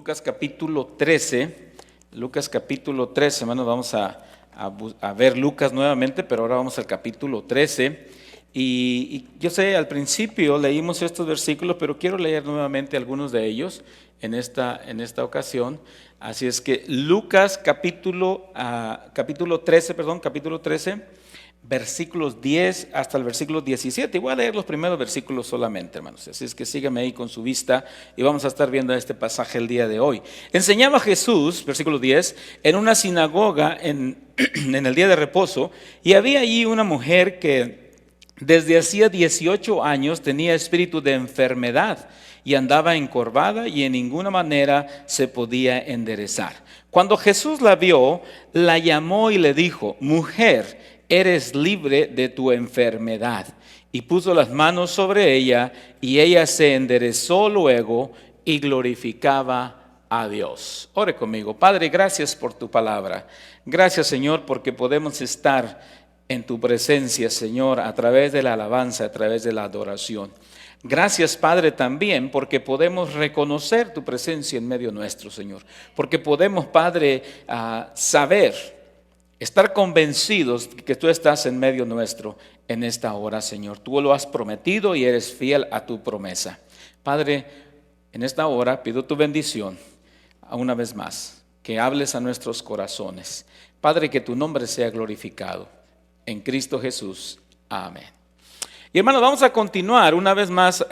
Lucas capítulo 13. Lucas capítulo 13, hermanos, vamos a ver Lucas nuevamente, pero ahora vamos al capítulo 13. Y yo sé, al principio leímos estos versículos, pero quiero leer nuevamente algunos de ellos en esta ocasión. Así es que Lucas capítulo 13, versículos 10 hasta el versículo 17. Y voy a leer los primeros versículos solamente, hermanos. Así es que síganme ahí con su vista y vamos a estar viendo este pasaje el día de hoy. Enseñaba Jesús, versículo 10, en una sinagoga en el día de reposo, y había allí una mujer que desde hacía 18 años tenía espíritu de enfermedad y andaba encorvada y en ninguna manera se podía enderezar. Cuando Jesús la vio, la llamó y le dijo: mujer, eres libre de tu enfermedad. Y puso las manos sobre ella y ella se enderezó luego y glorificaba a Dios. Ore conmigo. Padre, gracias por tu palabra. Gracias, Señor, porque podemos estar en tu presencia, Señor, a través de la alabanza, a través de la adoración. Gracias, Padre, también porque podemos reconocer tu presencia en medio nuestro, Señor. Porque podemos, Padre, estar convencidos que tú estás en medio nuestro en esta hora, Señor. Tú lo has prometido y eres fiel a tu promesa. Padre, en esta hora pido tu bendición una vez más, que hables a nuestros corazones. Padre, que tu nombre sea glorificado. En Cristo Jesús. Amén. Y hermanos, vamos a continuar una vez más,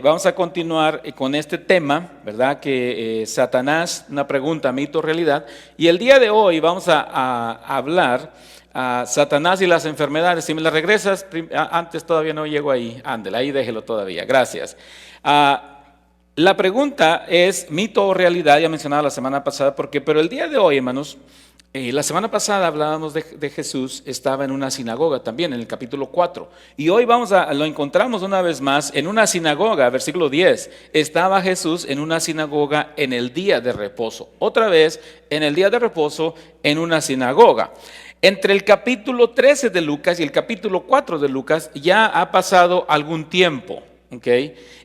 vamos a continuar con este tema, ¿verdad? Que Satanás, una pregunta, mito o realidad. Y el día de hoy vamos a hablar a Satanás y las enfermedades. Si me la regresas, antes todavía no llego ahí, ándale, ahí déjelo todavía, gracias. La pregunta es mito o realidad, ya mencionaba la semana pasada, pero el día de hoy, hermanos, la semana pasada hablábamos de Jesús, estaba en una sinagoga también, en el capítulo 4. Y hoy lo encontramos una vez más en una sinagoga, versículo 10. Estaba Jesús en una sinagoga en el día de reposo. Otra vez, en el día de reposo, en una sinagoga. Entre el capítulo 13 de Lucas y el capítulo 4 de Lucas ya ha pasado algún tiempo, ¿ok?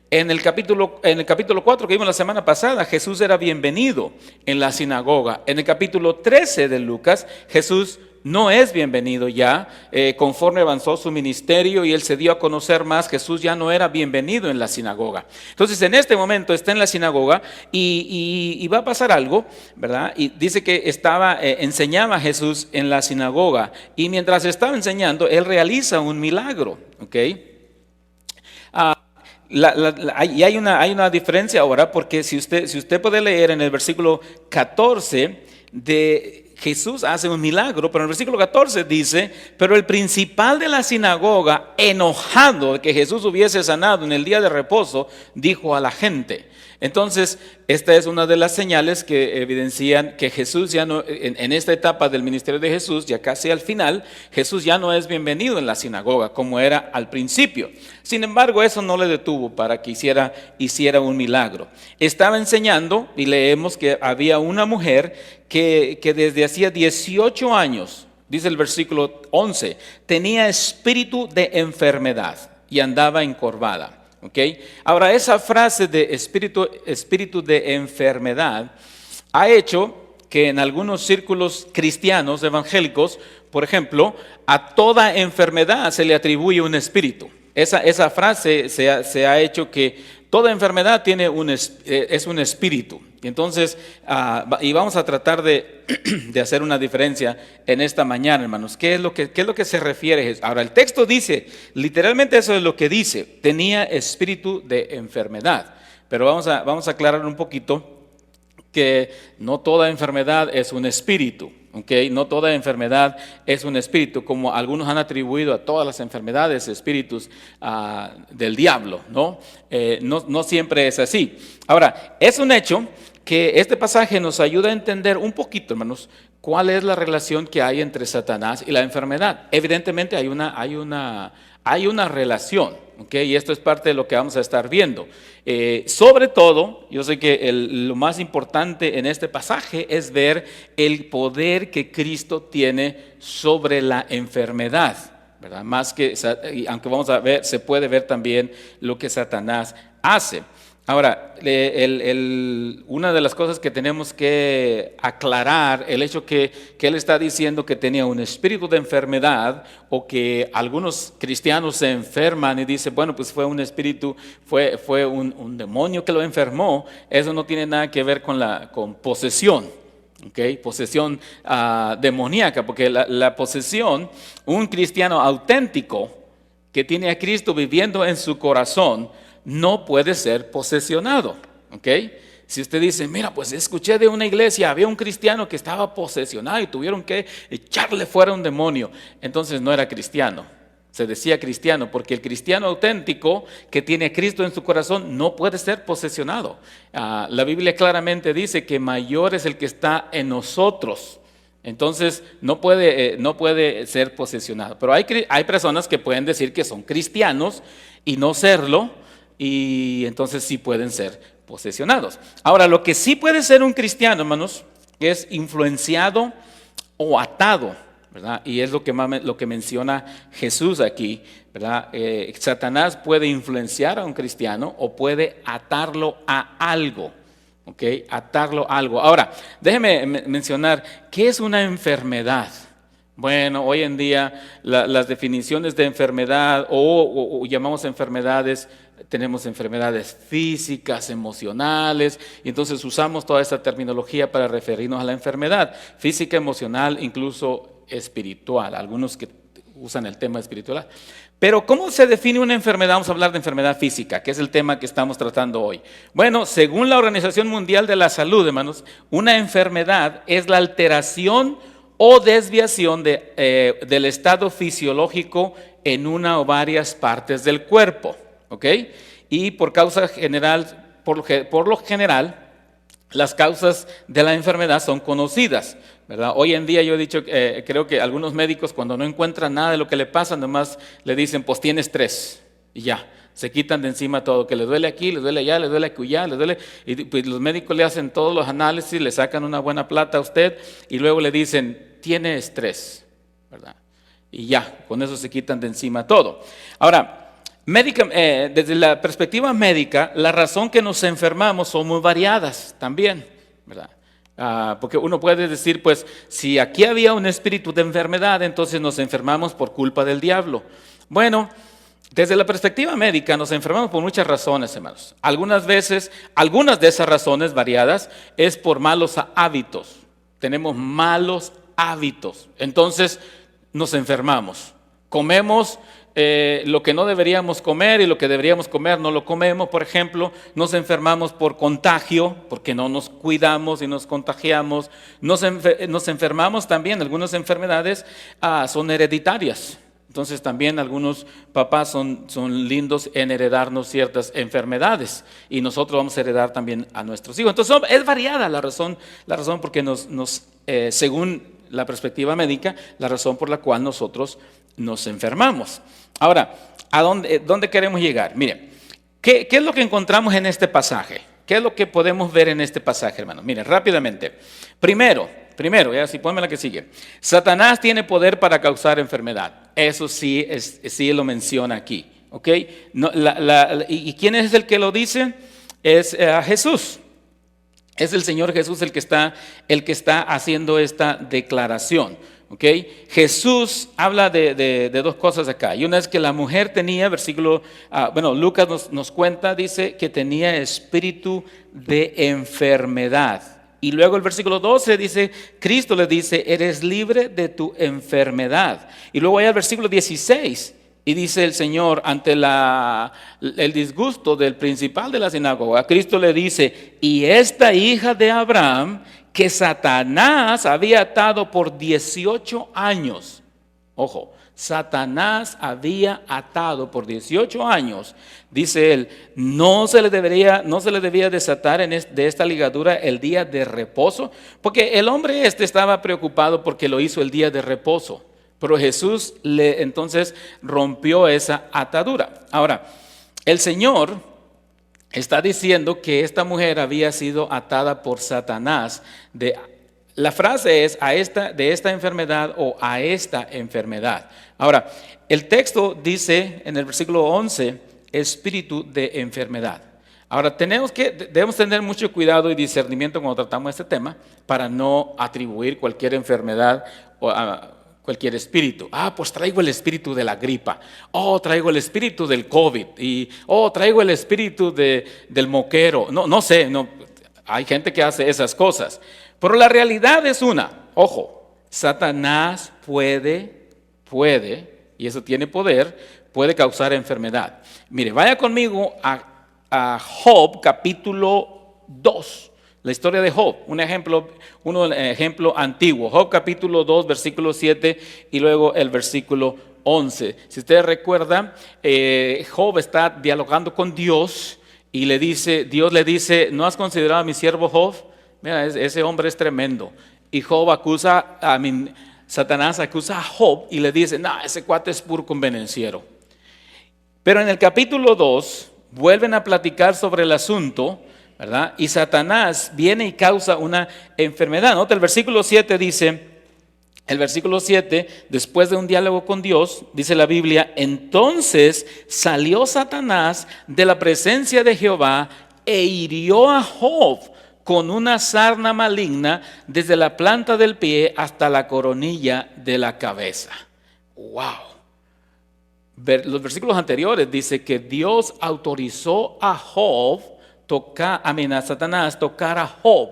En el capítulo 4 que vimos la semana pasada, Jesús era bienvenido en la sinagoga. En el capítulo 13 de Lucas, Jesús no es bienvenido ya. Conforme avanzó su ministerio y él se dio a conocer más, Jesús ya no era bienvenido en la sinagoga. Entonces, en este momento está en la sinagoga y va a pasar algo, ¿verdad? Y dice que enseñaba Jesús en la sinagoga y mientras estaba enseñando, él realiza un milagro, ¿ok? Y hay una diferencia ahora, porque si usted puede leer en el versículo 14 de Jesús hace un milagro, pero en el versículo 14 dice: pero el principal de la sinagoga, enojado de que Jesús hubiese sanado en el día de reposo, dijo a la gente. Entonces, esta es una de las señales que evidencian que Jesús ya no, en esta etapa del ministerio de Jesús, ya casi al final, Jesús ya no es bienvenido en la sinagoga como era al principio. Sin embargo, eso no le detuvo para que hiciera un milagro. Estaba enseñando y leemos que había una mujer que desde hacía 18 años, dice el versículo 11, tenía espíritu de enfermedad y andaba encorvada. Okay. Ahora, esa frase de espíritu de enfermedad ha hecho que en algunos círculos cristianos evangélicos, por ejemplo, a toda enfermedad se le atribuye un espíritu. Esa frase se ha hecho que toda enfermedad es un espíritu. Entonces, y vamos a tratar de hacer una diferencia en esta mañana, hermanos. ¿Qué es lo que se refiere? Ahora, el texto dice, literalmente eso es lo que dice: tenía espíritu de enfermedad. Pero vamos a aclarar un poquito que no toda enfermedad es un espíritu. Okay, no toda enfermedad es un espíritu, como algunos han atribuido a todas las enfermedades espíritus del diablo, ¿no? No siempre es así. Ahora, es un hecho que este pasaje nos ayuda a entender un poquito, hermanos, cuál es la relación que hay entre Satanás y la enfermedad. Evidentemente hay una relación, ¿okay? Y esto es parte de lo que vamos a estar viendo. Sobre todo, yo sé que lo más importante en este pasaje es ver el poder que Cristo tiene sobre la enfermedad, ¿verdad? Más que, aunque vamos a ver, se puede ver también lo que Satanás hace. Ahora, una de las cosas que tenemos que aclarar, el hecho que él está diciendo que tenía un espíritu de enfermedad, o que algunos cristianos se enferman y dicen, bueno, pues fue un espíritu, fue un demonio que lo enfermó. Eso no tiene nada que ver con posesión. Okay, posesión demoníaca, porque la posesión, un cristiano auténtico que tiene a Cristo viviendo en su corazón, no puede ser posesionado. Okay. Si usted dice, mira, pues escuché de una iglesia, había un cristiano que estaba posesionado y tuvieron que echarle fuera un demonio, entonces no era cristiano. Se decía cristiano, porque el cristiano auténtico que tiene a Cristo en su corazón no puede ser posesionado. La Biblia claramente dice que mayor es el que está en nosotros. Entonces no puede ser posesionado. Pero hay personas que pueden decir que son cristianos y no serlo, y entonces sí pueden ser posesionados. Ahora, lo que sí puede ser un cristiano, hermanos, es influenciado o atado, ¿verdad? Y es lo que menciona Jesús aquí, ¿verdad? Satanás puede influenciar a un cristiano o puede atarlo a algo, ¿ok? Atarlo a algo. Ahora, déjeme mencionar, ¿qué es una enfermedad? Bueno, hoy en día las definiciones de enfermedad o llamamos enfermedades, tenemos enfermedades físicas, emocionales, y entonces usamos toda esta terminología para referirnos a la enfermedad física, emocional, incluso espiritual. Algunos que usan el tema espiritual. Pero ¿cómo se define una enfermedad? Vamos a hablar de enfermedad física, que es el tema que estamos tratando hoy. Bueno, según la Organización Mundial de la Salud, hermanos, una enfermedad es la alteración o desviación del estado fisiológico en una o varias partes del cuerpo, ¿ok? Y por lo general, las causas de la enfermedad son conocidas, ¿verdad? Hoy en día yo he dicho, creo que algunos médicos cuando no encuentran nada de lo que le pasa, nomás le dicen, pues tiene estrés, y ya. Se quitan de encima todo, que le duele aquí, le duele allá, le duele acullá, le duele, y pues los médicos le hacen todos los análisis, le sacan una buena plata a usted y luego le dicen, tiene estrés, ¿verdad? Y ya, con eso se quitan de encima todo. Ahora, desde la perspectiva médica, la razón que nos enfermamos son muy variadas también, ¿verdad? Porque uno puede decir, pues, si aquí había un espíritu de enfermedad, entonces nos enfermamos por culpa del diablo. Bueno, desde la perspectiva médica nos enfermamos por muchas razones, hermanos. Algunas veces, algunas de esas razones variadas es por malos hábitos. Tenemos malos hábitos, entonces nos enfermamos. Comemos lo que no deberíamos comer, y lo que deberíamos comer no lo comemos, por ejemplo. Nos enfermamos por contagio, porque no nos cuidamos y nos contagiamos. Nos enfermamos también, algunas enfermedades son hereditarias. Entonces también algunos papás son lindos en heredarnos ciertas enfermedades, y nosotros vamos a heredar también a nuestros hijos. Entonces es variada la razón porque según la perspectiva médica, la razón por la cual nosotros nos enfermamos. Ahora, ¿a dónde queremos llegar? Mire, ¿qué es lo que encontramos en este pasaje? ¿Qué es lo que podemos ver en este pasaje, hermanos? Miren, rápidamente. Primero, ya, si ponme la que sigue. Satanás tiene poder para causar enfermedad. Eso sí lo menciona aquí, ¿ok? ¿Y quién es el que lo dice? Es Jesús. Es el Señor Jesús el que está haciendo esta declaración, ¿ok? Jesús habla de dos cosas acá. Y una es que la mujer tenía, Lucas nos cuenta, dice que tenía espíritu de enfermedad. Y luego el versículo 12 dice, Cristo le dice, eres libre de tu enfermedad. Y luego hay el versículo 16, y dice el Señor, ante el disgusto del principal de la sinagoga, Cristo le dice, y esta hija de Abraham, que Satanás había atado por 18 años. Ojo, Satanás había atado por 18 años, dice él, no se le debía desatar de esta ligadura el día de reposo, porque el hombre estaba preocupado porque lo hizo el día de reposo, pero Jesús entonces rompió esa atadura. Ahora, el Señor está diciendo que esta mujer había sido atada por Satanás. La frase es de esta enfermedad o a esta enfermedad. Ahora, el texto dice en el versículo 11, espíritu de enfermedad. Ahora, debemos tener mucho cuidado y discernimiento cuando tratamos este tema para no atribuir cualquier enfermedad a cualquier espíritu. Pues traigo el espíritu de la gripa. Traigo el espíritu del COVID. Traigo el espíritu del moquero. No sé, hay gente que hace esas cosas. Pero la realidad es ojo, Satanás puede, y eso tiene poder, puede causar enfermedad. Mire, vaya conmigo a Job capítulo 2, la historia de Job, un ejemplo antiguo. Job capítulo 2, versículo 7 y luego el versículo 11. Si ustedes recuerdan, Job está dialogando con Dios y Dios le dice, ¿no has considerado a mi siervo Job? Mira, ese hombre es tremendo. Y Satanás acusa a Job y le dice, no, ese cuate es puro convenenciero. Pero en el capítulo 2 vuelven a platicar sobre el asunto, ¿verdad? Y Satanás viene y causa una enfermedad. Nota, el versículo 7 dice, después de un diálogo con Dios, dice la Biblia, entonces salió Satanás de la presencia de Jehová e hirió a Job con una sarna maligna desde la planta del pie hasta la coronilla de la cabeza. ¡Wow! Los versículos anteriores dice que Dios autorizó a Satanás tocar a Job.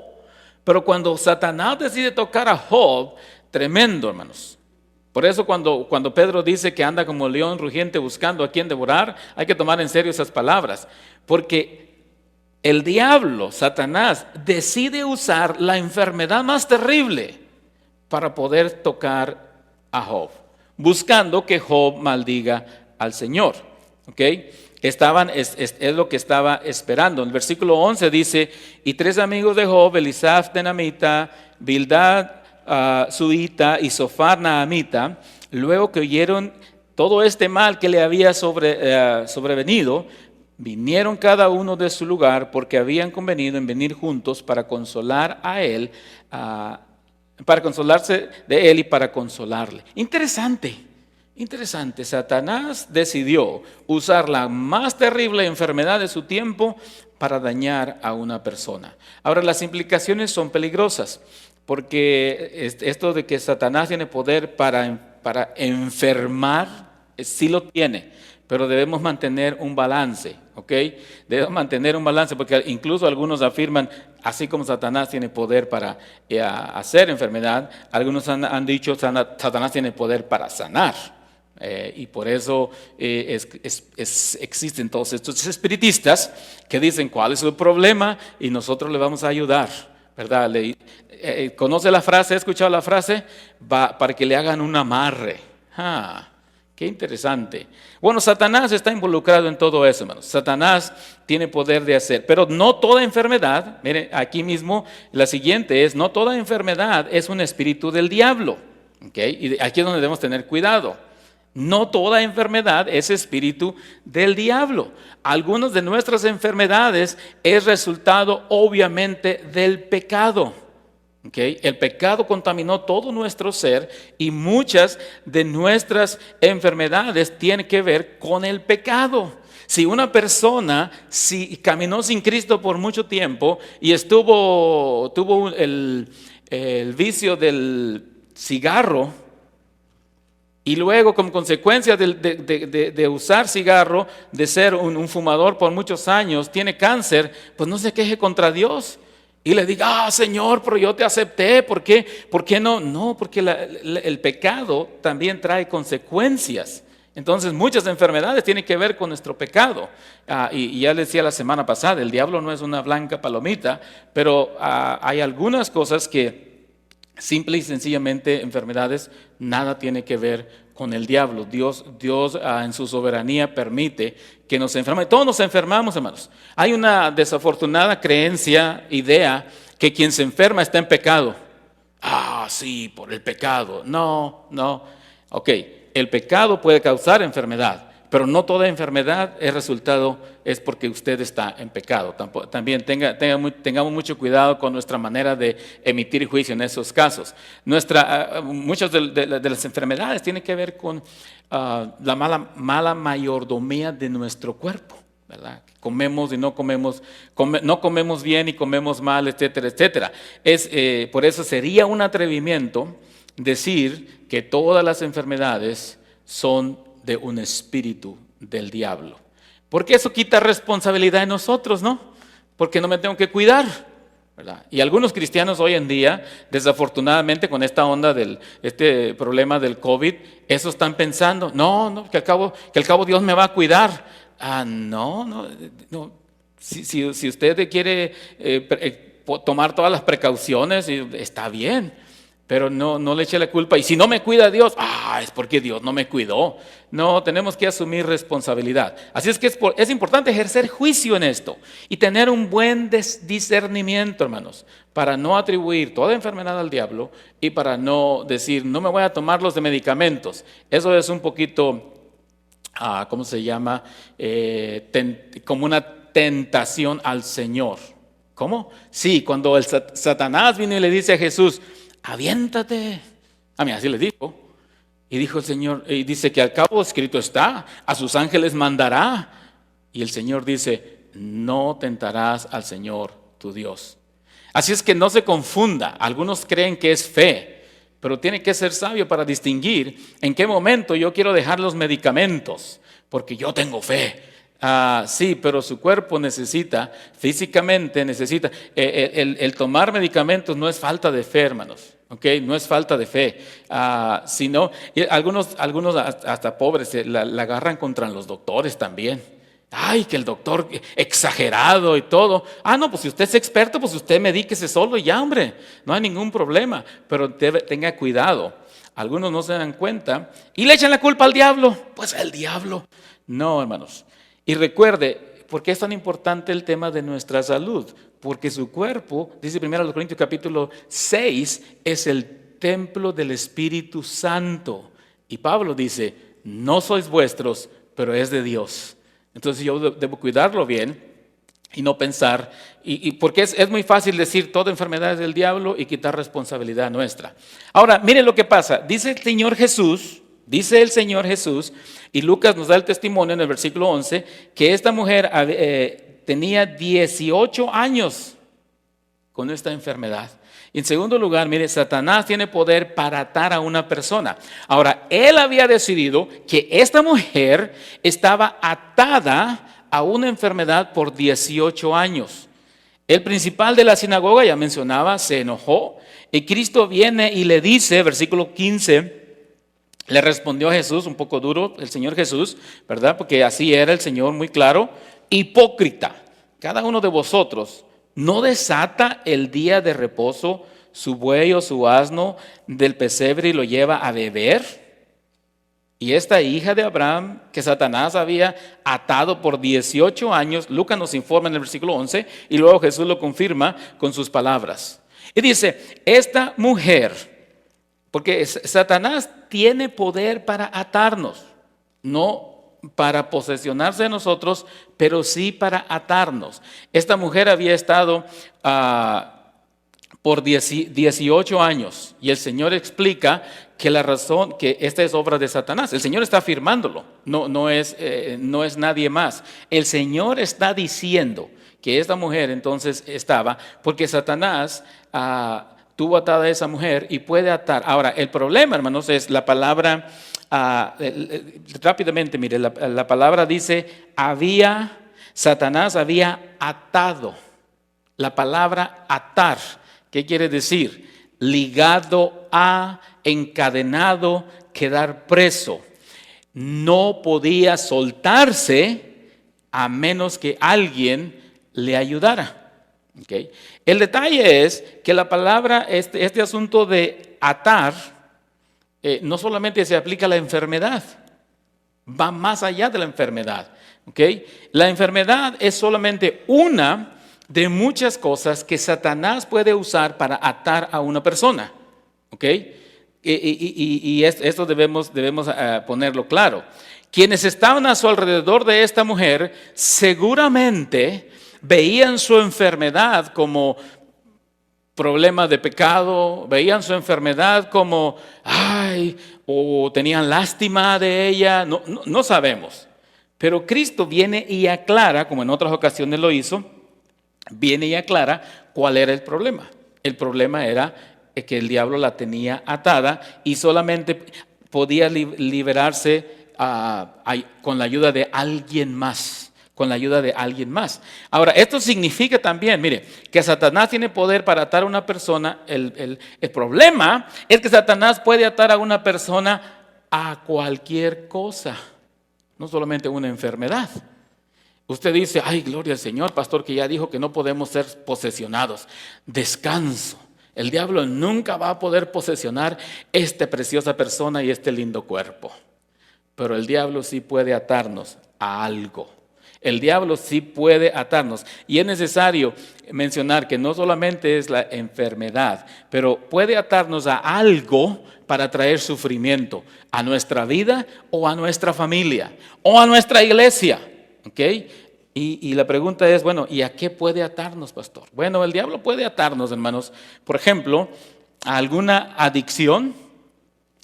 Pero cuando Satanás decide tocar a Job, tremendo, hermanos. Por eso cuando Pedro dice que anda como león rugiente buscando a quien devorar, hay que tomar en serio esas palabras. Porque el diablo, Satanás, decide usar la enfermedad más terrible para poder tocar a Job, buscando que Job maldiga al Señor. ¿Ok? Es lo que estaba esperando. En el versículo 11 dice, y 3 amigos de Job, Elisaf Tenamita, Bildad Suita y Sofar Naamita, luego que oyeron todo este mal que le había sobrevenido, vinieron cada uno de su lugar porque habían convenido en venir juntos para consolar a él, para consolarse de él y para consolarle. Interesante. Satanás decidió usar la más terrible enfermedad de su tiempo para dañar a una persona. Ahora, las implicaciones son peligrosas porque esto de que Satanás tiene poder para enfermar, sí lo tiene. Pero debemos mantener un balance, ¿ok? Debemos mantener un balance porque incluso algunos afirman, así como Satanás tiene poder para hacer enfermedad, algunos han dicho Satanás tiene poder para sanar. Y por eso existen todos estos espiritistas que dicen cuál es el problema y nosotros le vamos a ayudar, ¿verdad? ¿Conoce la frase? ¿Ha escuchado la frase? Para que le hagan un amarre. Qué interesante. Bueno, Satanás está involucrado en todo eso, hermanos. Satanás tiene poder de hacer, pero no toda enfermedad, miren, aquí mismo la siguiente no toda enfermedad es un espíritu del diablo. ¿Okay? Y aquí es donde debemos tener cuidado. No toda enfermedad es espíritu del diablo. Algunas de nuestras enfermedades es resultado obviamente del pecado. Okay. El pecado contaminó todo nuestro ser y muchas de nuestras enfermedades tienen que ver con el pecado. Si una persona caminó sin Cristo por mucho tiempo y tuvo el vicio del cigarro y luego como consecuencia de usar cigarro, de ser un fumador por muchos años, tiene cáncer, pues no se queje contra Dios. Y le diga, Señor, pero yo te acepté, ¿por qué? ¿Por qué no? No, porque el pecado también trae consecuencias. Entonces muchas enfermedades tienen que ver con nuestro pecado. Y ya les decía la semana pasada, el diablo no es una blanca palomita, pero hay algunas cosas que simple y sencillamente enfermedades nada tiene que ver con el diablo. Dios en su soberanía permite que nos enfermemos. Todos nos enfermamos, hermanos. Hay una desafortunada idea que quien se enferma está en pecado. Sí, por el pecado. No. Ok, el pecado puede causar enfermedad, pero no toda enfermedad es porque usted está en pecado. También tengamos mucho cuidado con nuestra manera de emitir juicio en esos casos. Muchas de las enfermedades tienen que ver con la mala mayordomía de nuestro cuerpo. ¿verdad? Comemos y no comemos, no comemos bien y comemos mal, etcétera, etcétera. Por eso sería un atrevimiento decir que todas las enfermedades son de un espíritu del diablo. Porque eso quita responsabilidad en nosotros, ¿no? Porque no me tengo que cuidar, ¿verdad? Y algunos cristianos hoy en día, desafortunadamente con esta onda este problema del COVID, eso están pensando, no, que al cabo Dios me va a cuidar. No. Si usted quiere tomar todas las precauciones, está bien, pero no le eche la culpa. Y si no me cuida Dios, es porque Dios no me cuidó. No, tenemos que asumir responsabilidad. Así es que es importante ejercer juicio en esto y tener un buen discernimiento, hermanos, para no atribuir toda enfermedad al diablo y para no decir, no me voy a tomar los de medicamentos. Eso es un poquito, ¿cómo se llama? Como una tentación al Señor. ¿Cómo? Sí, cuando el Satanás vino y le dice a Jesús, aviéntate. A mí así le dijo. Y dijo el Señor, y dice que al cabo escrito está, a sus ángeles mandará. Y el Señor dice, no tentarás al Señor tu Dios. Así es que no se confunda. Algunos creen que es fe, pero tiene que ser sabio para distinguir en qué momento yo quiero dejar los medicamentos, porque yo tengo fe. Sí, pero su cuerpo físicamente necesita. El tomar medicamentos no es falta de fe, hermanos. Okay, no es falta de fe, sino algunos hasta pobres la agarran contra los doctores también. Ay, que el doctor exagerado y todo. No, pues si usted es experto, pues usted medíquese solo y ya, hombre, no hay ningún problema, pero tenga cuidado. Algunos no se dan cuenta y le echan la culpa al diablo. Pues el diablo. No, hermanos. Y recuerde, ¿por qué es tan importante el tema de nuestra salud? Porque su cuerpo, dice 1 Corintios capítulo 6, es el templo del Espíritu Santo. Y Pablo dice, no sois vuestros, pero es de Dios. Entonces yo debo cuidarlo bien y no pensar, y porque es muy fácil decir toda enfermedad es del diablo y quitar responsabilidad nuestra. Ahora, miren lo que pasa, dice el Señor Jesús, y Lucas nos da el testimonio en el versículo 11, que esta mujer tenía 18 años con esta enfermedad. Y en segundo lugar, mire, Satanás tiene poder para atar a una persona. Ahora, él había decidido que esta mujer estaba atada a una enfermedad por 18 años. El principal de la sinagoga, ya mencionaba, se enojó. Y Cristo viene y le dice, versículo 15, le respondió a Jesús, un poco duro el Señor Jesús, ¿verdad? Porque así era el Señor, muy claro. Hipócrita, cada uno de vosotros no desata el día de reposo su buey o su asno del pesebre y lo lleva a beber. Y esta hija de Abraham, que Satanás había atado por 18 años, Lucas nos informa en el versículo 11, y luego Jesús lo confirma con sus palabras. Y dice, esta mujer, porque Satanás tiene poder para atarnos, no para posesionarse de nosotros, pero sí para atarnos. Esta mujer había estado por 18 años y el Señor explica que la razón, que esta es obra de Satanás. El Señor está afirmándolo, no es nadie más. El Señor está diciendo que esta mujer entonces estaba, porque Satanás tuvo atada a esa mujer y puede atar. Ahora, el problema, hermanos, es la palabra, rápidamente, mire, la palabra dice, Satanás había atado. La palabra atar, ¿qué quiere decir? Ligado a, encadenado, quedar preso. No podía soltarse a menos que alguien le ayudara. Okay. El detalle es que la palabra, este asunto de atar, no solamente se aplica a la enfermedad, va más allá de la enfermedad. Okay. La enfermedad es solamente una de muchas cosas que Satanás puede usar para atar a una persona. Okay. Y esto debemos ponerlo claro. Quienes estaban a su alrededor de esta mujer seguramente veían su enfermedad como problema de pecado, veían su enfermedad como, o tenían lástima de ella, no sabemos. Pero Cristo viene y aclara, como en otras ocasiones lo hizo, viene y aclara cuál era el problema. El problema era que el diablo la tenía atada y solamente podía liberarse con la ayuda de alguien más. Con la ayuda de alguien más. Ahora, esto significa también, mire, que Satanás tiene poder para atar a una persona. El problema es que Satanás puede atar a una persona a cualquier cosa, no solamente una enfermedad. Usted dice, ay, gloria al Señor, pastor, que ya dijo que no podemos ser posesionados. Descanso. El diablo nunca va a poder posesionar esta preciosa persona y este lindo cuerpo. Pero el diablo sí puede atarnos a algo. El diablo sí puede atarnos. Y es necesario mencionar que no solamente es la enfermedad, pero puede atarnos a algo para traer sufrimiento a nuestra vida o a nuestra familia o a nuestra iglesia. ¿Ok? Y la pregunta es, bueno, ¿y a qué puede atarnos, pastor? Bueno, el diablo puede atarnos, hermanos, por ejemplo, a alguna adicción.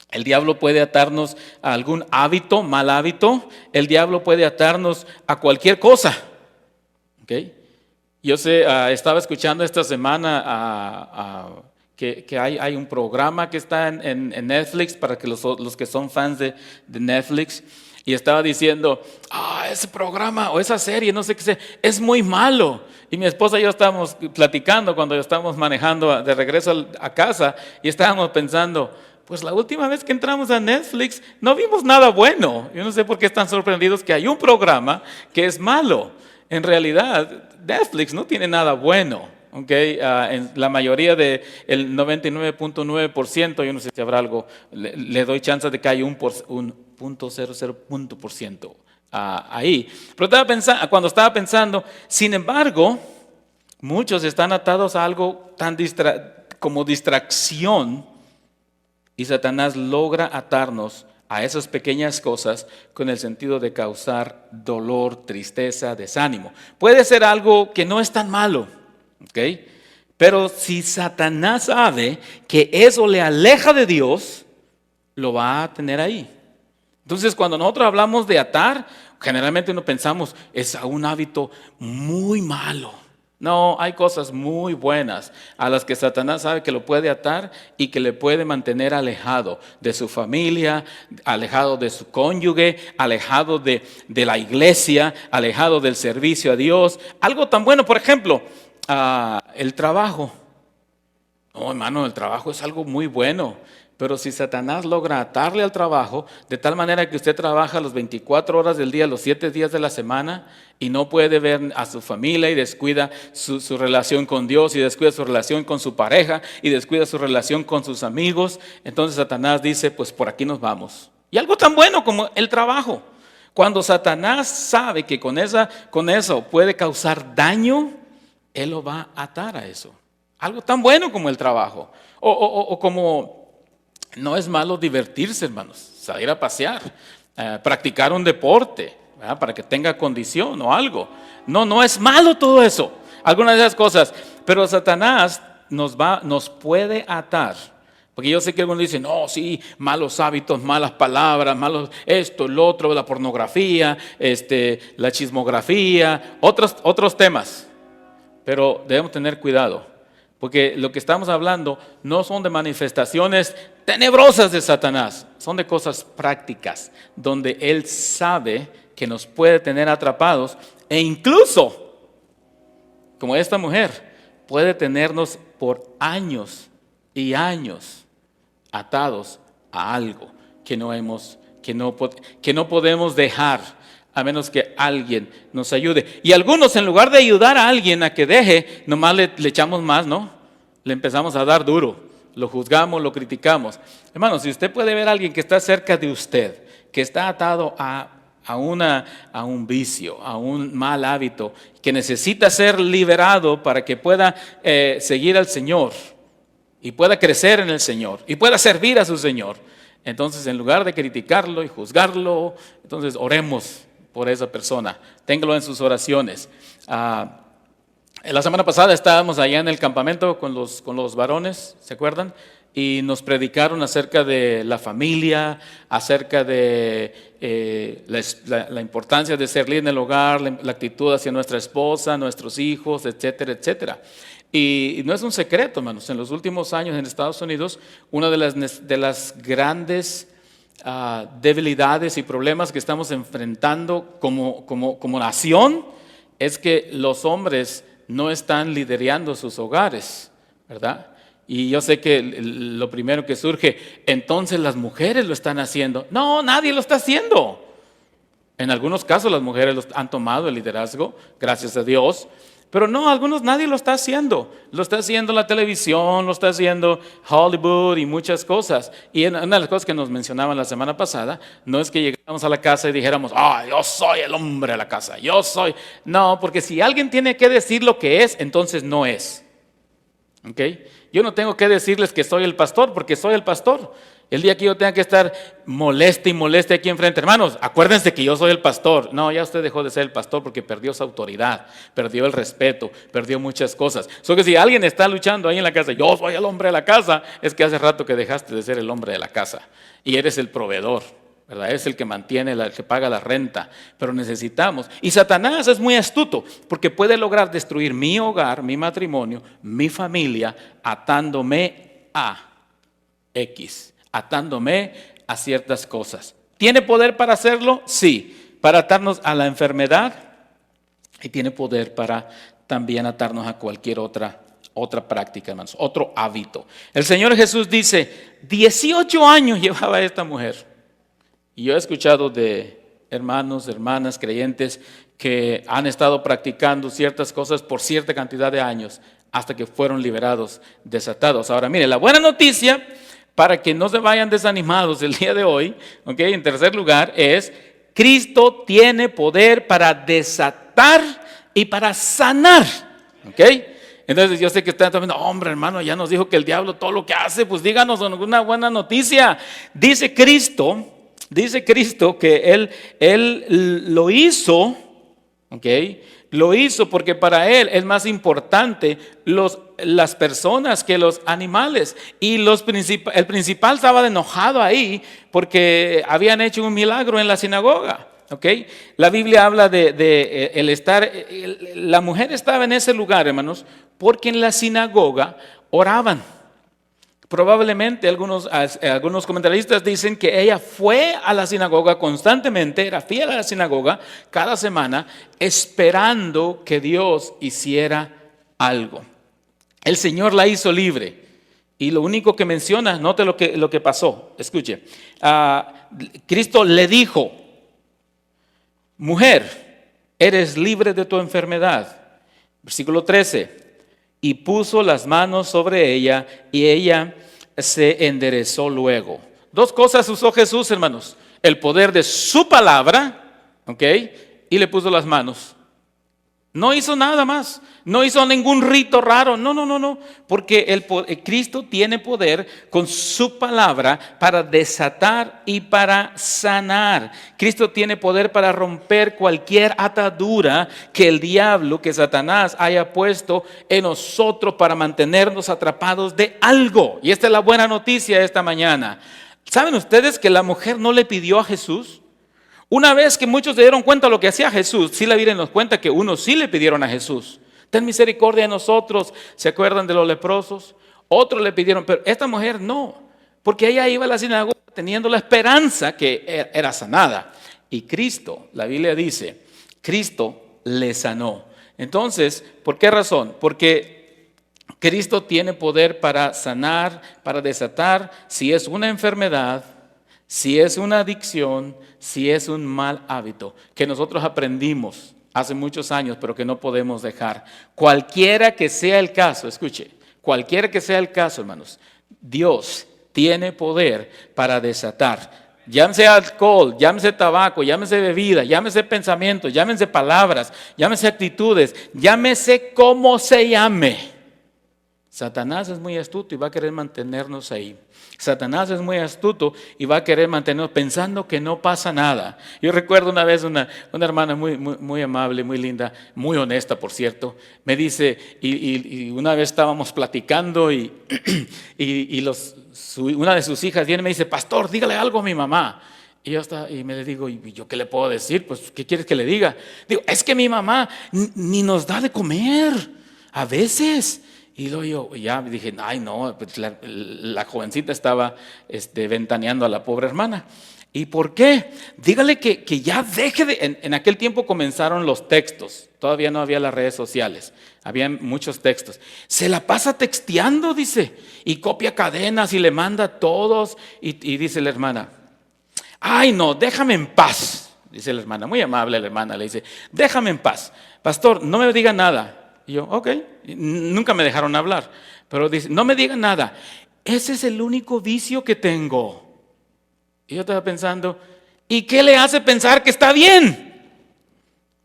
El diablo puede atarnos a algún hábito, mal hábito. El diablo puede atarnos a cualquier cosa. ¿Okay? Yo sé, estaba escuchando esta semana que hay un programa que está en Netflix para que los que son fans de Netflix. Y estaba diciendo, ese programa o esa serie, no sé qué sea, es muy malo. Y mi esposa y yo estábamos platicando cuando estábamos manejando de regreso a casa y estábamos pensando, pues la última vez que entramos a Netflix no vimos nada bueno. Yo no sé por qué están sorprendidos que hay un programa que es malo. En realidad, Netflix no tiene nada bueno. Okay, en la mayoría del 99.9%, yo no sé si habrá algo, le doy chance de que haya un 0.00% ahí. Pero cuando estaba pensando, sin embargo, muchos están atados a algo tan como distracción. Y Satanás logra atarnos a esas pequeñas cosas con el sentido de causar dolor, tristeza, desánimo. Puede ser algo que no es tan malo, ¿ok? Pero si Satanás sabe que eso le aleja de Dios, lo va a tener ahí. Entonces, cuando nosotros hablamos de atar, generalmente no pensamos, es a un hábito muy malo. No, hay cosas muy buenas a las que Satanás sabe que lo puede atar y que le puede mantener alejado de su familia, alejado de su cónyuge, alejado de la iglesia, alejado del servicio a Dios. Algo tan bueno, por ejemplo, el trabajo. No, hermano, el trabajo es algo muy bueno. Pero si Satanás logra atarle al trabajo de tal manera que usted trabaja las 24 horas del día, los 7 días de la semana y no puede ver a su familia y descuida su relación con Dios y descuida su relación con su pareja y descuida su relación con sus amigos, entonces Satanás dice, pues por aquí nos vamos. Y algo tan bueno como el trabajo. Cuando Satanás sabe que con eso puede causar daño, él lo va a atar a eso. Algo tan bueno como el trabajo o como... No es malo divertirse, hermanos, salir a pasear, practicar un deporte, ¿verdad? Para que tenga condición o algo. No es malo todo eso, algunas de esas cosas. Pero Satanás nos puede atar. Porque yo sé que algunos dicen, no, sí, malos hábitos, malas palabras, malos esto, lo otro, la pornografía, la chismografía, otros temas. Pero debemos tener cuidado. Porque lo que estamos hablando no son de manifestaciones tenebrosas de Satanás, son de cosas prácticas, donde él sabe que nos puede tener atrapados e incluso, como esta mujer, puede tenernos por años y años atados a algo que no podemos dejar a menos que alguien nos ayude. Y algunos, en lugar de ayudar a alguien a que deje, nomás le echamos más, ¿no? Le empezamos a dar duro, lo juzgamos, lo criticamos. Hermano, si usted puede ver a alguien que está cerca de usted, que está atado a un vicio, a un mal hábito, que necesita ser liberado para que pueda seguir al Señor y pueda crecer en el Señor y pueda servir a su Señor, entonces en lugar de criticarlo y juzgarlo, entonces oremos por esa persona, téngalo en sus oraciones. La semana pasada estábamos allá en el campamento con los varones, ¿se acuerdan? y nos predicaron acerca de la familia, acerca de la importancia de ser líder en el hogar, la actitud hacia nuestra esposa, nuestros hijos, etcétera, etcétera. Y no es un secreto, hermanos, en los últimos años en Estados Unidos, una de las grandes debilidades y problemas que estamos enfrentando como nación es que los hombres no están liderando sus hogares, ¿verdad? Y yo sé que lo primero que surge, entonces las mujeres lo están haciendo. No, nadie lo está haciendo. En algunos casos las mujeres han tomado el liderazgo, gracias a Dios. Pero no, nadie lo está haciendo. Lo está haciendo la televisión, lo está haciendo Hollywood y muchas cosas. Y una de las cosas que nos mencionaban la semana pasada, no es que llegáramos a la casa y dijéramos, yo soy el hombre de la casa, yo soy. No, porque si alguien tiene que decir lo que es, entonces no es. ¿Ok? Yo no tengo que decirles que soy el pastor, porque soy el pastor. El día que yo tenga que estar moleste aquí enfrente, hermanos, acuérdense que yo soy el pastor. No, ya usted dejó de ser el pastor porque perdió su autoridad, perdió el respeto, perdió muchas cosas. Solo que si alguien está luchando ahí en la casa, yo soy el hombre de la casa, es que hace rato que dejaste de ser el hombre de la casa y eres el proveedor, ¿verdad? Eres el que mantiene, el que paga la renta, pero necesitamos. Y Satanás es muy astuto porque puede lograr destruir mi hogar, mi matrimonio, mi familia, atándome a X. Atándome a ciertas cosas. ¿Tiene poder para hacerlo? Sí. Para atarnos a la enfermedad y tiene poder para también atarnos a cualquier otra práctica, hermanos, otro hábito. El Señor Jesús dice, 18 años llevaba esta mujer. Y yo he escuchado de hermanos, hermanas, creyentes que han estado practicando ciertas cosas por cierta cantidad de años hasta que fueron liberados, desatados. Ahora, mire, la buena noticia para que no se vayan desanimados el día de hoy, ¿okay? En tercer lugar es, Cristo tiene poder para desatar y para sanar, ¿okay? Entonces yo sé que están diciendo, hombre hermano, ya nos dijo que el diablo todo lo que hace, pues díganos una buena noticia. Dice Cristo que Él lo hizo, ¿okay? Lo hizo porque para Él es más importante las personas que los animales. Y el principal estaba enojado ahí porque habían hecho un milagro en la sinagoga. ¿Okay? La Biblia habla de el estar, la mujer estaba en ese lugar, hermanos, porque en la sinagoga oraban. Probablemente algunos comentaristas dicen que ella fue a la sinagoga constantemente, era fiel a la sinagoga cada semana, esperando que Dios hiciera algo. El Señor la hizo libre. Y lo único que menciona, note lo que pasó. Escuche, Cristo le dijo, mujer, eres libre de tu enfermedad. Versículo 13. Y puso las manos sobre ella y ella se enderezó luego. Dos cosas usó Jesús, hermanos. El poder de su palabra, ¿ok? Y le puso las manos. No hizo nada más. No hizo ningún rito raro. No. Porque Cristo tiene poder con su palabra para desatar y para sanar. Cristo tiene poder para romper cualquier atadura que el diablo, que Satanás haya puesto en nosotros para mantenernos atrapados de algo. Y esta es la buena noticia esta mañana. ¿Saben ustedes que la mujer no le pidió a Jesús? Una vez que muchos se dieron cuenta de lo que hacía Jesús, sí la Biblia nos cuenta que unos sí le pidieron a Jesús. Ten misericordia de nosotros. ¿Se acuerdan de los leprosos? Otros le pidieron, pero esta mujer no. Porque ella iba a la sinagoga teniendo la esperanza que era sanada. Y Cristo, la Biblia dice, Cristo le sanó. Entonces, ¿por qué razón? Porque Cristo tiene poder para sanar, para desatar, si es una enfermedad, si es una adicción, si es un mal hábito que nosotros aprendimos hace muchos años, pero que no podemos dejar. Cualquiera que sea el caso, escuche, cualquiera que sea el caso, hermanos, Dios tiene poder para desatar. Llámese alcohol, llámese tabaco, llámese bebida, llámese pensamientos, llámese palabras, llámese actitudes, llámese como se llame. Satanás es muy astuto y va a querer mantenernos ahí. Satanás es muy astuto y va a querer mantenernos pensando que no pasa nada. Yo recuerdo una vez una hermana muy amable, muy linda, muy honesta, por cierto, me dice, y una vez estábamos platicando y una de sus hijas viene y me dice, pastor, dígale algo a mi mamá. Y me le digo, ¿y yo qué le puedo decir? Pues, ¿qué quieres que le diga? Digo, es que mi mamá ni nos da de comer a veces. Y luego yo ya dije, ay no, pues la jovencita estaba ventaneando a la pobre hermana. ¿Y por qué? Dígale que ya deje de... En aquel tiempo comenzaron los textos, todavía no había las redes sociales, había muchos textos. Se la pasa texteando, dice, y copia cadenas y le manda a todos. Y dice la hermana, ay no, déjame en paz, dice la hermana, muy amable la hermana, le dice, déjame en paz, pastor, no me diga nada. Y yo, ok, nunca me dejaron hablar, pero dice, no me diga nada, ese es el único vicio que tengo. Y yo estaba pensando, ¿y qué le hace pensar que está bien?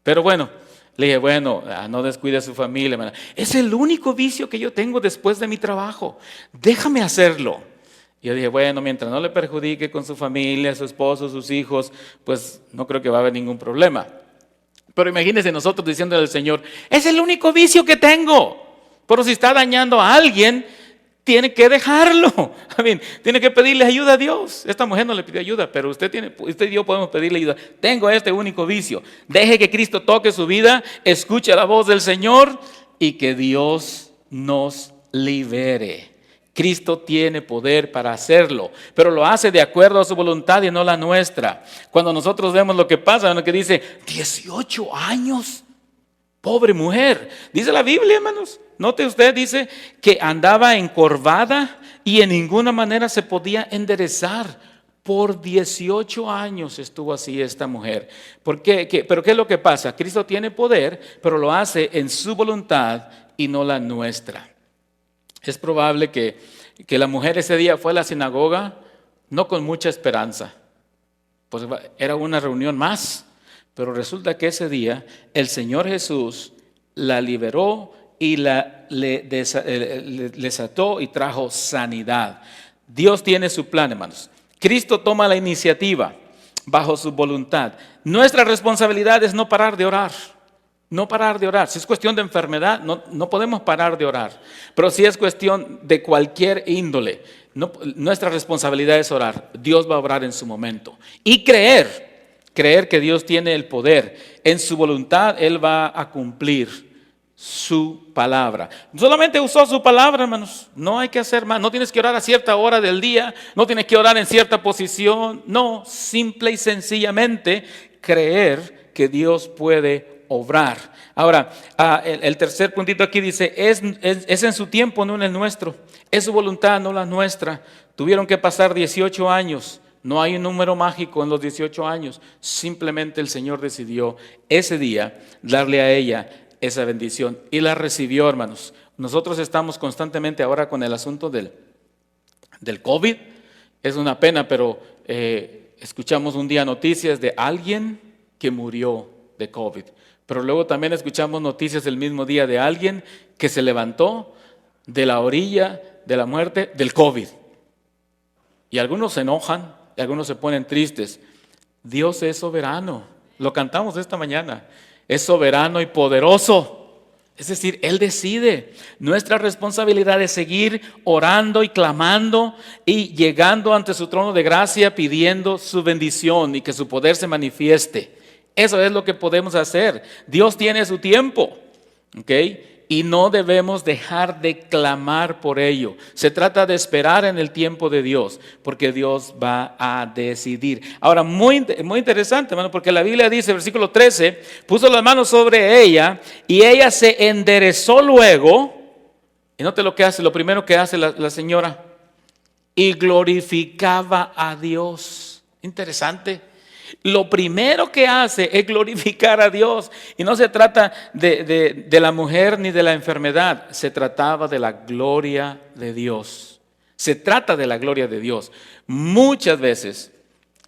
Pero bueno, le dije, bueno, no descuide a su familia, hermana. Es el único vicio que yo tengo después de mi trabajo, déjame hacerlo. Y yo dije, bueno, mientras no le perjudique con su familia, su esposo, sus hijos, pues no creo que va a haber ningún problema. Pero imagínense nosotros diciéndole al Señor, es el único vicio que tengo. Pero si está dañando a alguien, tiene que dejarlo. Tiene que pedirle ayuda a Dios. Esta mujer no le pidió ayuda, pero usted y yo podemos pedirle ayuda. Tengo este único vicio. Deje que Cristo toque su vida, escuche la voz del Señor y que Dios nos libere. Cristo tiene poder para hacerlo, pero lo hace de acuerdo a su voluntad y no la nuestra. Cuando nosotros vemos lo que pasa, lo que dice, 18 años, pobre mujer. Dice la Biblia, hermanos, note usted, dice que andaba encorvada y en ninguna manera se podía enderezar. Por 18 años estuvo así esta mujer. ¿Por qué? ¿Pero qué es lo que pasa? Cristo tiene poder, pero lo hace en su voluntad y no la nuestra. Es probable que la mujer ese día fue a la sinagoga no con mucha esperanza, pues era una reunión más, pero resulta que ese día el Señor Jesús la liberó y le desató y trajo sanidad. Dios tiene su plan, hermanos. Cristo toma la iniciativa bajo su voluntad. Nuestra responsabilidad es no parar de orar. No parar de orar. Si es cuestión de enfermedad, no podemos parar de orar. Pero si es cuestión de cualquier índole, nuestra responsabilidad es orar. Dios va a obrar en su momento. Y creer que Dios tiene el poder. En su voluntad, Él va a cumplir su palabra. Solamente usó su palabra, hermanos. No hay que hacer más. No tienes que orar a cierta hora del día. No tienes que orar en cierta posición. No, simple y sencillamente creer que Dios puede obrar. Ahora, el tercer puntito aquí dice, es en su tiempo, no en el nuestro. Es su voluntad, no la nuestra. Tuvieron que pasar 18 años. No hay un número mágico en los 18 años. Simplemente el Señor decidió ese día darle a ella esa bendición y la recibió, hermanos. Nosotros estamos constantemente ahora con el asunto del COVID. Es una pena, pero escuchamos un día noticias de alguien que murió de COVID. Pero luego también escuchamos noticias el mismo día de alguien que se levantó de la orilla de la muerte del COVID. Y algunos se enojan, y algunos se ponen tristes. Dios es soberano. Lo cantamos esta mañana. Es soberano y poderoso. Es decir, Él decide. Nuestra responsabilidad es seguir orando y clamando y llegando ante su trono de gracia pidiendo su bendición y que su poder se manifieste. Eso es lo que podemos hacer. Dios tiene su tiempo, ¿ok? Y no debemos dejar de clamar por ello. Se trata de esperar en el tiempo de Dios, porque Dios va a decidir. Ahora, muy interesante, hermano, porque la Biblia dice, versículo 13, puso las manos sobre ella y ella se enderezó luego. Y note lo que hace, lo primero que hace la señora, y glorificaba a Dios. Interesante. Lo primero que hace es glorificar a Dios. Y no se trata de la mujer ni de la enfermedad. Se trataba de la gloria de Dios. Se trata de la gloria de Dios. Muchas veces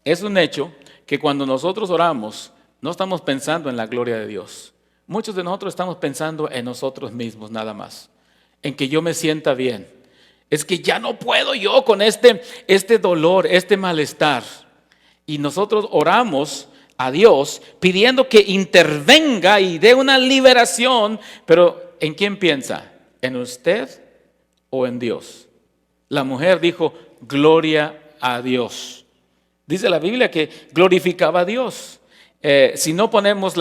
es un hecho que cuando nosotros oramos no estamos pensando en la gloria de Dios. Muchos de nosotros estamos pensando en nosotros mismos nada más. en que yo me sienta bien. Es que ya no puedo yo con este dolor, este malestar. Y nosotros oramos a Dios pidiendo que intervenga y dé una liberación, pero ¿en quién piensa? ¿En usted o en Dios? La mujer dijo, gloria a Dios. Dice la Biblia que glorificaba a Dios. Si no ponemos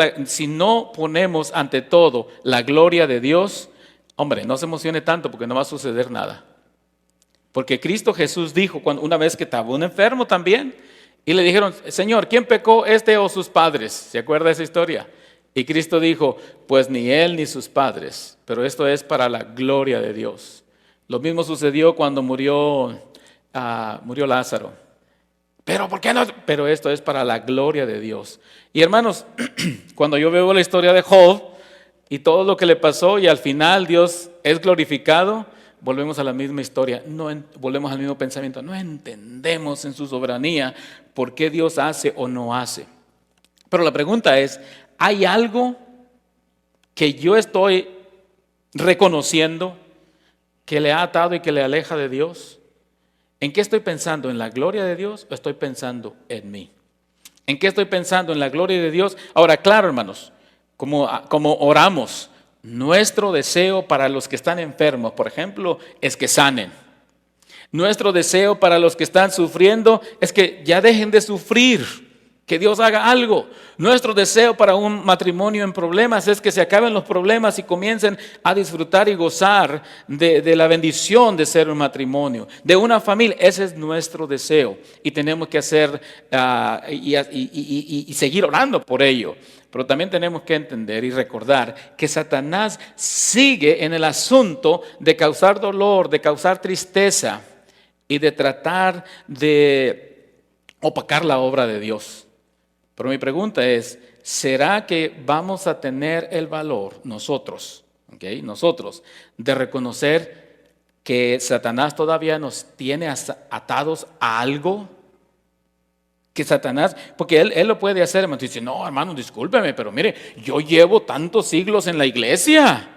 ante todo la gloria de Dios, hombre, no se emocione tanto porque no va a suceder nada. Porque Cristo Jesús dijo, una vez que estaba un enfermo también, y le dijeron, Señor, ¿quién pecó, este o sus padres? ¿Se acuerda de esa historia? Y Cristo dijo, pues ni él ni sus padres, pero esto es para la gloria de Dios. Lo mismo sucedió cuando murió Lázaro. Pero ¿por qué no? Pero esto es para la gloria de Dios. Y hermanos, cuando yo veo la historia de Job y todo lo que le pasó y al final Dios es glorificado, volvemos a la misma historia, volvemos al mismo pensamiento. No entendemos en su soberanía por qué Dios hace o no hace. Pero la pregunta es, ¿hay algo que yo estoy reconociendo que le ha atado y que le aleja de Dios? ¿En qué estoy pensando? ¿En la gloria de Dios o estoy pensando en mí? ¿En qué estoy pensando? ¿En la gloria de Dios? Ahora, claro, hermanos, como oramos, nuestro deseo para los que están enfermos, por ejemplo, es que sanen. Nuestro deseo para los que están sufriendo es que ya dejen de sufrir, que Dios haga algo. Nuestro deseo para un matrimonio en problemas es que se acaben los problemas y comiencen a disfrutar y gozar de la bendición de ser un matrimonio, de una familia. Ese es nuestro deseo y tenemos que hacer y seguir orando por ello. Pero también tenemos que entender y recordar que Satanás sigue en el asunto de causar dolor, de causar tristeza y de tratar de opacar la obra de Dios. Pero mi pregunta es, ¿será que vamos a tener el valor nosotros, de reconocer que Satanás todavía nos tiene atados a algo? Que Satanás, porque él lo puede hacer, hermano. Dice, no, hermano, discúlpeme, pero mire, yo llevo tantos siglos en la iglesia.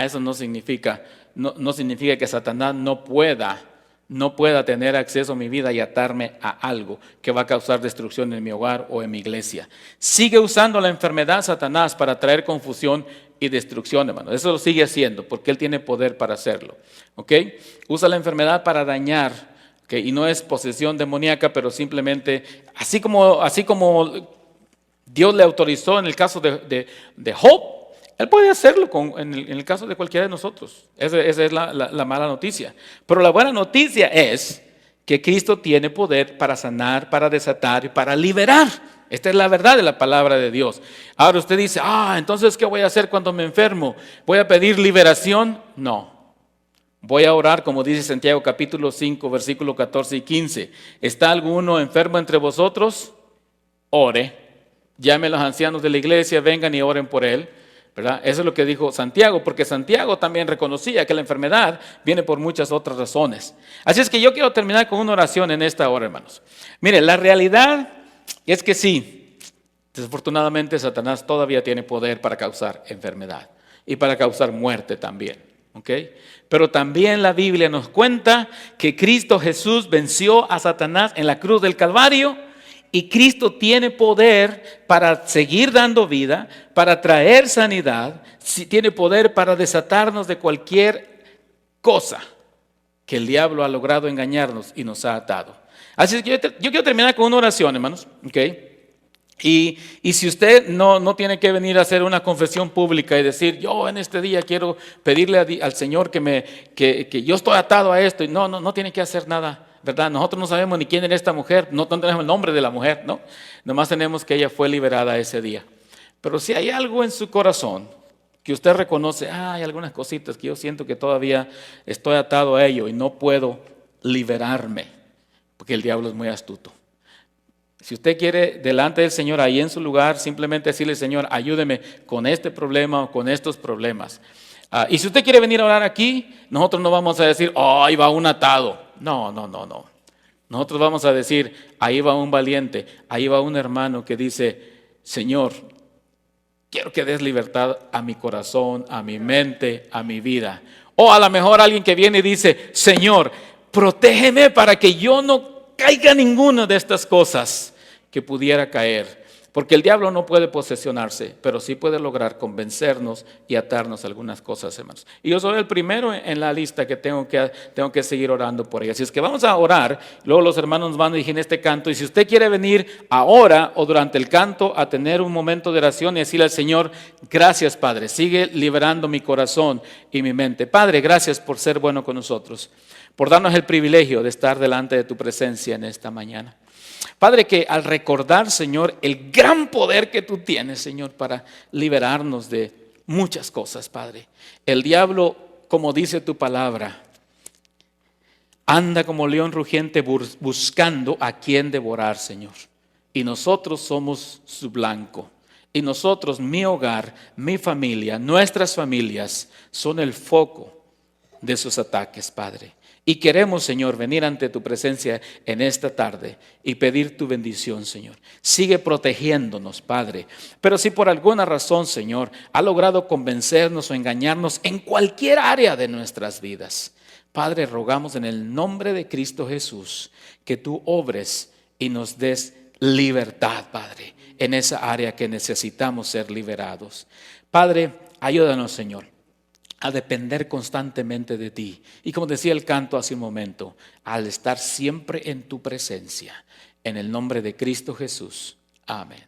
Eso no significa que Satanás no pueda tener acceso a mi vida y atarme a algo que va a causar destrucción en mi hogar o en mi iglesia. Sigue usando la enfermedad Satanás para traer confusión y destrucción, hermano. Eso lo sigue haciendo porque él tiene poder para hacerlo. Usa la enfermedad para dañar. Y no es posesión demoníaca, pero simplemente, así como Dios le autorizó en el caso de Job, Él puede hacerlo en el caso de cualquiera de nosotros. Esa es la mala noticia. Pero la buena noticia es que Cristo tiene poder para sanar, para desatar y para liberar. Esta es la verdad de la palabra de Dios. Ahora usted dice, entonces ¿qué voy a hacer cuando me enfermo? ¿Voy a pedir liberación? No. Voy a orar como dice Santiago capítulo 5, versículo 14 y 15. ¿Está alguno enfermo entre vosotros? Ore. Llame a los ancianos de la iglesia, vengan y oren por él. ¿Verdad? Eso es lo que dijo Santiago, porque Santiago también reconocía que la enfermedad viene por muchas otras razones. Así es que yo quiero terminar con una oración en esta hora, hermanos. Mire, la realidad es que sí, desafortunadamente Satanás todavía tiene poder para causar enfermedad y para causar muerte también. Pero también la Biblia nos cuenta que Cristo Jesús venció a Satanás en la cruz del Calvario y Cristo tiene poder para seguir dando vida, para traer sanidad, tiene poder para desatarnos de cualquier cosa que el diablo ha logrado engañarnos y nos ha atado. Así es que yo quiero terminar con una oración, hermanos. Y si usted no tiene que venir a hacer una confesión pública y decir, yo en este día quiero pedirle al Señor que yo estoy atado a esto, y no tiene que hacer nada, ¿verdad? Nosotros no sabemos ni quién era esta mujer, no tenemos el nombre de la mujer, ¿no? Nomás tenemos que ella fue liberada ese día. Pero si hay algo en su corazón que usted reconoce, hay algunas cositas que yo siento que todavía estoy atado a ello y no puedo liberarme, porque el diablo es muy astuto. Si usted quiere delante del Señor, ahí en su lugar, simplemente decirle, Señor, ayúdeme con este problema o con estos problemas. Y si usted quiere venir a orar aquí, nosotros no vamos a decir, ahí va un atado. No. Nosotros vamos a decir, ahí va un valiente, ahí va un hermano que dice, Señor, quiero que des libertad a mi corazón, a mi mente, a mi vida. O a lo mejor alguien que viene y dice, Señor, protégeme para que yo no caiga en ninguna de estas cosas que pudiera caer. Porque el diablo no puede posesionarse, pero sí puede lograr convencernos y atarnos a algunas cosas, hermanos. Y yo soy el primero en la lista que tengo que seguir orando por ella. Así es que vamos a orar, luego los hermanos van a dirigir este canto. Y si usted quiere venir ahora o durante el canto a tener un momento de oración y decirle al Señor, gracias Padre, sigue liberando mi corazón y mi mente. Padre, gracias por ser bueno con nosotros, por darnos el privilegio de estar delante de tu presencia en esta mañana. Padre, que al recordar, Señor, el gran poder que tú tienes, Señor, para liberarnos de muchas cosas, Padre. El diablo, como dice tu palabra, anda como león rugiente buscando a quien devorar, Señor. Y nosotros somos su blanco. Y nosotros, mi hogar, mi familia, nuestras familias, son el foco de sus ataques, Padre. Y queremos, Señor, venir ante tu presencia en esta tarde y pedir tu bendición, Señor. Sigue protegiéndonos, Padre. Pero si por alguna razón, Señor, ha logrado convencernos o engañarnos en cualquier área de nuestras vidas, Padre, rogamos en el nombre de Cristo Jesús que tú obres y nos des libertad, Padre, en esa área que necesitamos ser liberados. Padre, ayúdanos, Señor, a depender constantemente de ti. Y como decía el canto hace un momento, al estar siempre en tu presencia. En el nombre de Cristo Jesús. Amén.